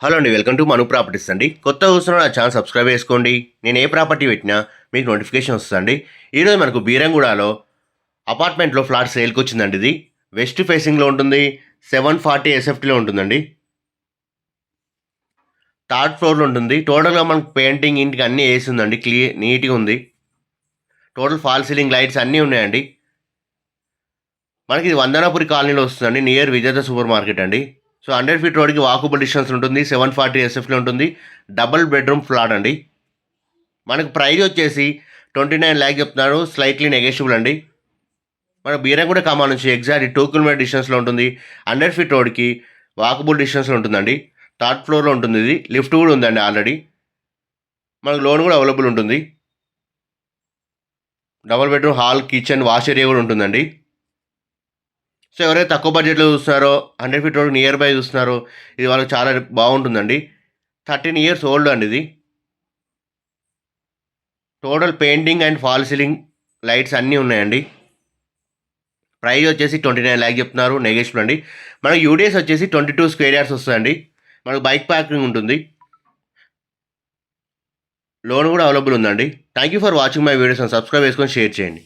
Hello అండి, welcome to Manu properties అండి. కొత్తగా చూస్తున్న నా ఛానల్ సబ్స్క్రైబ్ చేసుకోండి. నేను ఏ ప్రాపర్టీ పెట్టినా మీకు నోటిఫికేషన్ వస్తుందండి. ఈరోజు మనకు బీరంగూడలో అపార్ట్మెంట్లో ఫ్లాట్ సేల్కి వచ్చిందండి. ఇది వెస్ట్ ఫేసింగ్లో ఉంటుంది. 740 ఎస్ఎఫ్టీలో ఉంటుందండి. థర్డ్ ఫ్లోర్లో ఉంటుంది. టోటల్గా మనకు పెయింటింగ్ ఇంటికి అన్నీ వేసి ఉందండి. నీట్గా ఉంది. టోటల్ ఫాల్ సీలింగ్ లైట్స్ అన్నీ ఉన్నాయండి. మనకి ఇది వందనాపురి కాలనీలో వస్తుందండి, నియర్ విజేత సూపర్ మార్కెట్ అండి. సో 100 ఫీట్ రోడ్కి వాకబుల్ డిస్టెన్స్ ఉంటుంది. 740 ఎస్ఎఫ్లో ఉంటుంది. డబుల్ బెడ్రూమ్ ఫ్లాట్ అండి. మనకు ప్రైస్ వచ్చేసి 29 ల్యాక్ చెప్తున్నారు. స్లైట్లీ నెగోషియబుల్ అండి. మన బీరంగూడ కమాన్ నుంచి ఎగ్జాక్ట్ 2 కిలోమీటర్ డిస్టెన్స్లో ఉంటుంది. 100 ఫీట్ రోడ్కి వాకబుల్ డిస్టెన్స్లో ఉంటుందండి. థర్డ్ ఫ్లోర్లో ఉంటుంది. ఇది లిఫ్ట్ కూడా ఉందండి ఆల్రెడీ. మనకు లోన్ కూడా అవైలబుల్ ఉంటుంది. Double bedroom, hall, kitchen, wash area కూడా ఉంటుందండి. సో ఎవరైతే తక్కువ బడ్జెట్లో చూస్తున్నారో, 100 ఫీట్ రోడ్ నియర్ బై చూస్తున్నారో, ఇది వాళ్ళకి చాలా బాగుంటుందండి. 13 ఇయర్స్ ఓల్డ్ అండి ఇది. Total painting and fall ceiling lights అన్నీ ఉన్నాయండి. ప్రైస్ వచ్చేసి 29 ల్యాక్ చెప్తున్నారు, నెగోషియబుల్ అండి. మనకు యూడిఎస్ వచ్చేసి 22 స్క్వేర్ యార్డ్స్ వస్తుందండి. మనకు బైక్ పార్కింగ్ ఉంటుంది. లోన్ కూడా అవైలబుల్ ఉందండి. Thank you for watching my videos. Subscribe చేసుకొని షేర్ చేయండి.